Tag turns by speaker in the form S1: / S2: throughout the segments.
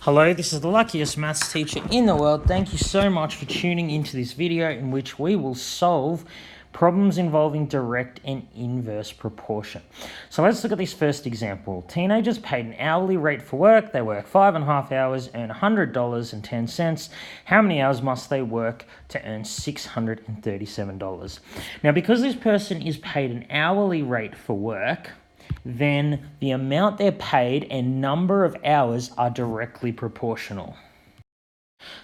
S1: Hello, this is the luckiest maths teacher in the world. Thank you so much for tuning into this video in which we will solve problems involving direct and inverse proportion. So let's look at this first example. Teenagers paid an hourly rate for work. They work 5.5 hours, earn $100.10. How many hours must they work to earn $637? Now, because this person is paid an hourly rate for work, then the amount they're paid and number of hours are directly proportional.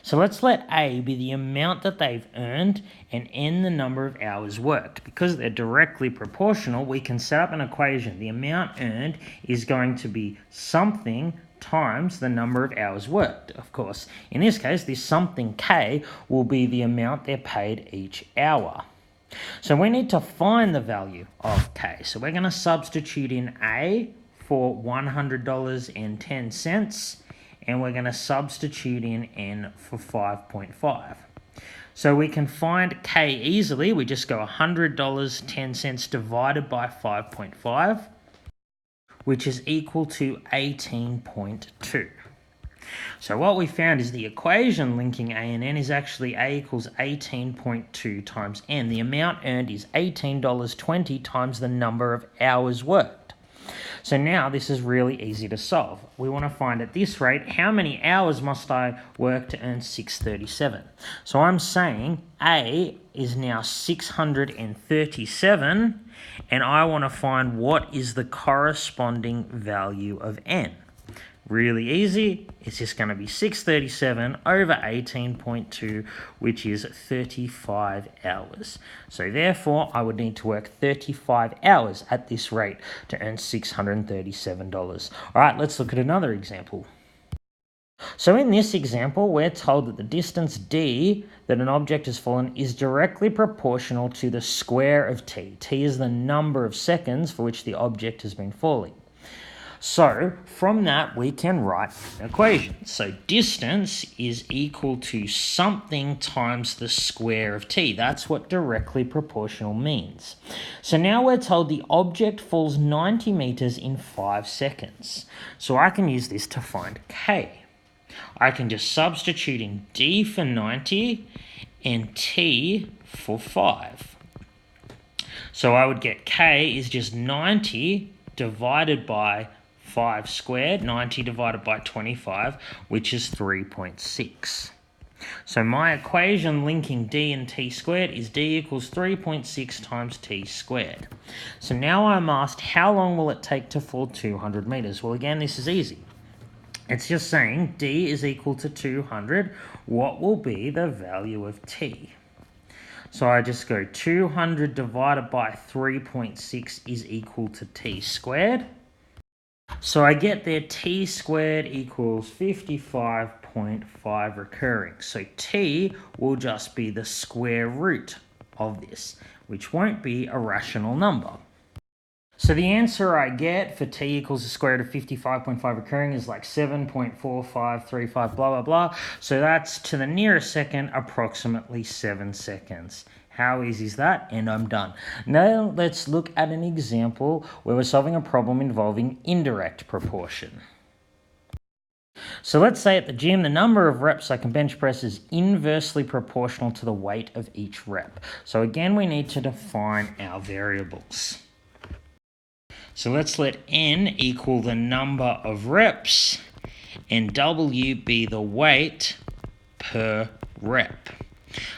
S1: So let's let A be the amount that they've earned and N the number of hours worked. Because they're directly proportional, we can set up an equation. The amount earned is going to be something times the number of hours worked, of course. In this case, this something K will be the amount they're paid each hour. So we need to find the value of K. So we're going to substitute in A for $100.10, and we're going to substitute in N for 5.5. So we can find K easily. We just go $100.10 divided by 5.5, which is equal to 18.2. So what we found is the equation linking A and N is actually A equals 18.2 times N. The amount earned is $18.20 times the number of hours worked. So now this is really easy to solve. We want to find at this rate, how many hours must I work to earn $637? So I'm saying A is now 637, and I want to find what is the corresponding value of N. Really easy. It's just going to be 637 over 18.2, which is 35 hours. So therefore, I would need to work 35 hours at this rate to earn $637. All right, let's look at another example. So in this example, we're told that the distance d that an object has fallen is directly proportional to the square of t. T is the number of seconds for which the object has been falling. So from that, we can write an equation. So distance is equal to something times the square of t. That's what directly proportional means. So now we're told the object falls 90 meters in 5 seconds. So I can use this to find k. I can just substitute in d for 90 and t for 5. So I would get k is just 90 divided by 5 squared, 90 divided by 25, which is 3.6. So my equation linking d and t squared is d equals 3.6 times t squared. So now I'm asked, how long will it take to fall 200 meters? Well, again, this is easy. It's just saying d is equal to 200. What will be the value of t? So I just go 200 divided by 3.6 is equal to t squared. So I get there t squared equals 55.5 recurring. So t will just be the square root of this, which won't be a rational number. So the answer I get for t equals the square root of 55.5 recurring is like 7.4535 blah, blah, blah. So that's to the nearest second, approximately 7 seconds. How easy is that? And I'm done. Now let's look at an example where we're solving a problem involving indirect proportion. So let's say at the gym, the number of reps I can bench press is inversely proportional to the weight of each rep. So again, we need to define our variables. So let's let N equal the number of reps and W be the weight per rep.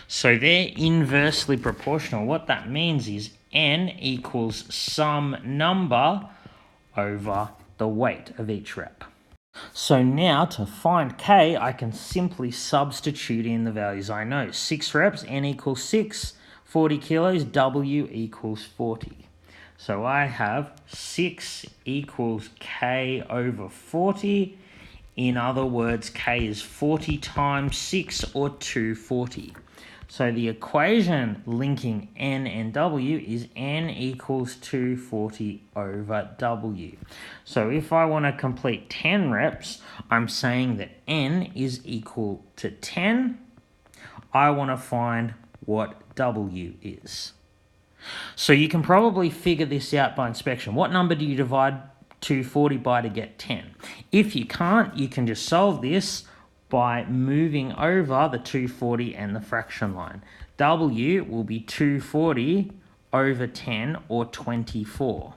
S1: So they're inversely proportional. What that means is N equals some number over the weight of each rep. So now to find K, I can simply substitute in the values I know. 6 reps, N equals 6, 40 kilos, W equals 40. So I have 6 equals K over 40. In other words, K is 40 times 6 or 240. So the equation linking N and W is N equals 240 over W. So if I want to complete 10 reps, I'm saying that N is equal to 10. I want to find what W is. So you can probably figure this out by inspection. What number do you divide 240 by to get 10. If you can't, you can just solve this by moving over the 240 and the fraction line. W will be 240 over 10, or 24.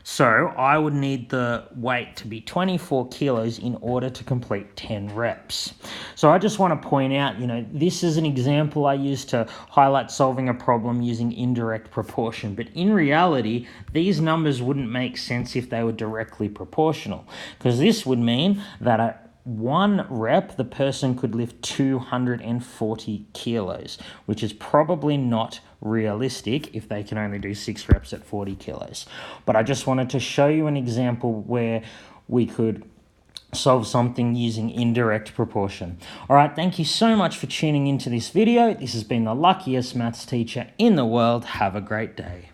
S1: So I would need the weight to be 24 kilos in order to complete 10 reps. So I just want to point out, this is an example I use to highlight solving a problem using indirect proportion. But in reality, these numbers wouldn't make sense if they were directly proportional, because this would mean that at 1 rep, the person could lift 240 kilos, which is probably not realistic if they can only do 6 reps at 40 kilos. But I just wanted to show you an example where we could solve something using indirect proportion. All right, thank you so much for tuning into this video. This has been the luckiest maths teacher in the world. Have a great day.